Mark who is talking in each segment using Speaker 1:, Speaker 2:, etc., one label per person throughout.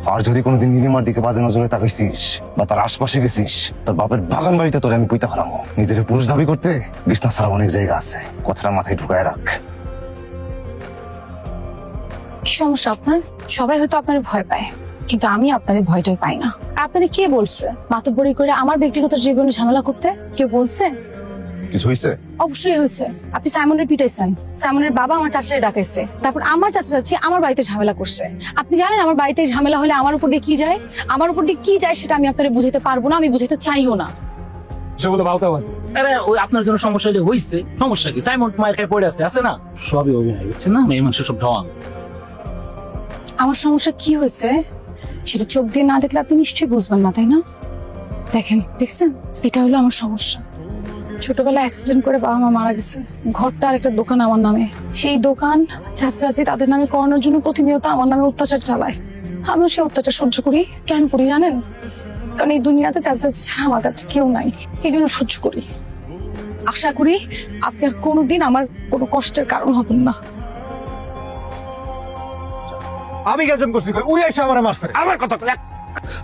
Speaker 1: আর যদি কোনোদিন নীলিমার দিকে বাজে নজরে তাকাইছিস বা তার আশপাশে গেছিস, তোর বাপের বাগান বাড়িতে তোরে আমি পুইতা ফেলামো। নিজের পুরুষ দাবি করতে বিছনা ছাড়া অনেক জায়গা আছে, কথাটা মাথায় ঢুকায় রাখ।
Speaker 2: কি সমস্যা আপনার? সবাই হয়তো আপনার ভয় পায়, কিন্তু আমি আপনার ভয়টাই পাই না। আপনারে কে বলছে মাতব্বরি করে আমার ব্যক্তিগত জীবনে ঝামেলা করতে? কেউ বলছে?
Speaker 1: কিছু হয়েছে?
Speaker 2: অবশ্যই হয়েছে। আপনি সাইমনের পিটাইছেন, সাইমনের বাবা আমার চাচারে ডাকাইছে, তারপর আমার চাচা চাচি আমার বাড়িতে ঝামেলা করছে। আপনি জানেন আমার বাড়িতে ঝামেলা হলে আমার উপর দিয়ে কি যায়? আমার উপর দিয়ে কি যায় সেটা আমি আপনারে বুঝাতে পারবো না, আমি বুঝাতে চাইও না।
Speaker 3: সেগুলো ভাবতেও আছে। আরে ওই আপনার জন্য সমস্যা হয়েছে, সমস্যা কি? সাইমন মায়ের খায় পড়ে আছে না? সবই অভিনয় হচ্ছে না, মেয়ে মানুষের সব ঢং।
Speaker 2: আমার সমস্যা কি হয়েছে সেটা চোখ দিয়ে না দেখলে আপনি নিশ্চয়ই বুঝবেন না, তাই না? দেখেন, দেখছেন, এটা হলো আমার সমস্যা। ছোটবেলায় অ্যাক্সিডেন্ট করে বাবা মা মারা গেছে, ঘরটা আর একটা দোকান আমার নামে। সেই দোকান চাচা চাচি তাদের নামে করানোর জন্য প্রতিনিয়ত আমার নামে অত্যাচার চালায়। আমিও সেই অত্যাচার সহ্য করি। কেন করি জানেন? কারণ এই দুনিয়াতে চাচা চাচি ছাড়া আমার কাছে কেউ নাই, এই জন্য সহ্য করি। আশা করি আপনি আর কোনোদিন আমার কোনো কষ্টের কারণ হবেন না।
Speaker 4: আমি গেজন করছি, ওই এসে আমার মারছে।
Speaker 5: আমার কথা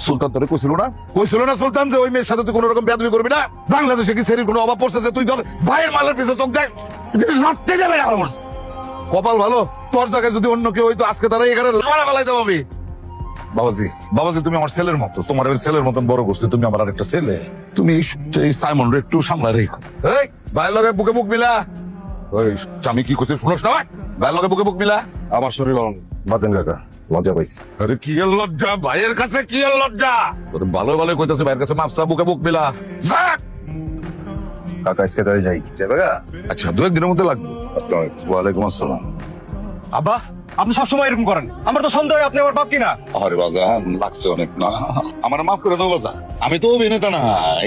Speaker 5: সুলতান তোরে কইছিল না সুলতান যে ওই মেয়ের সাথে তুই কোন রকম বেয়াদবি করবি না? বাংলাদেশে কি সেরির কোনো অভাব পড়ছে যে তুই তোর ভাইয়ের মালের পিছনে চোখ দেখ? লড়তে যাবে না। কপাল ভালো, তোর জায়গায় যদি অন্য কেউ হইতো আজকে তারা এখানে লামারা ফেলাইতে পারবি। বাবাজি তুমি আমার ছেলের মতো, তোমার ছেলের মতন বড় করছে, তুমি আমার আরেকটা ছেলে। তুমি এই সাইমন রে একটু সামলা রেখো। এই ভাইয়ের লগে বুকে বুক মিলা। ওই আমি কি করছি শুনোস না? ভাইয়ের লগে বুকে বুক মিলা।
Speaker 1: আমার শরীর বাতেন কাকা, লজ্জা পাইছি।
Speaker 5: আরে কি এর লজ্জা? ভাইয়ের কাছে কি এর লজ্জা? তোর ভালো ভালো কইতাছে, ভাইয়ের কাছে মাপসা বুকে বুক মিলা।
Speaker 1: কাকা আজকে তাই যাই যাবে গা?
Speaker 5: আচ্ছা, দু একদিনের মধ্যে লাগবে।
Speaker 1: আসসালামু আলাইকুম। ওয়ালাইকুম আসসালাম।
Speaker 4: আব্বা, আপনি সবসময় এরকম করেন, আমার তো সন্দেহ হয় আপনি আমার বাপ কিনা।
Speaker 5: আরে বাজান লাগছে অনেক না, আমার মাফ করে দাও বাজান। আমি তো অভিনেতা না,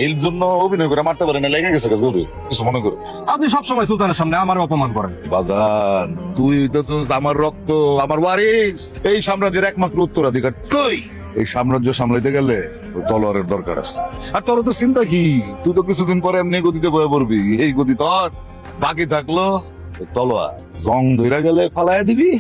Speaker 5: এর জন্য অভিনয় করে মারতে পারি না, লেগে গেছে জরুরি কিছু মনে করো।
Speaker 4: আপনি সবসময় সুলতানের সামনে আমার অপমান করেন।
Speaker 5: বাজান তুই তো আমার রক্ত, আমার ওয়ারিস, এই সাম্রাজ্যের একমাত্র উত্তরাধিকার তুই। এই সাম্রাজ্য সামলাইতে গেলে তলোয়ারের দরকার আছে। আর তোর তো চিন্তা কি, তুই তো কিছুদিন পরে এমনি গতিতে বয়ে পড়বি। এই গতি তোর বাকি থাকলো তলোয়ার, জং ধইরা গেলে ফালাইয়া দিবি,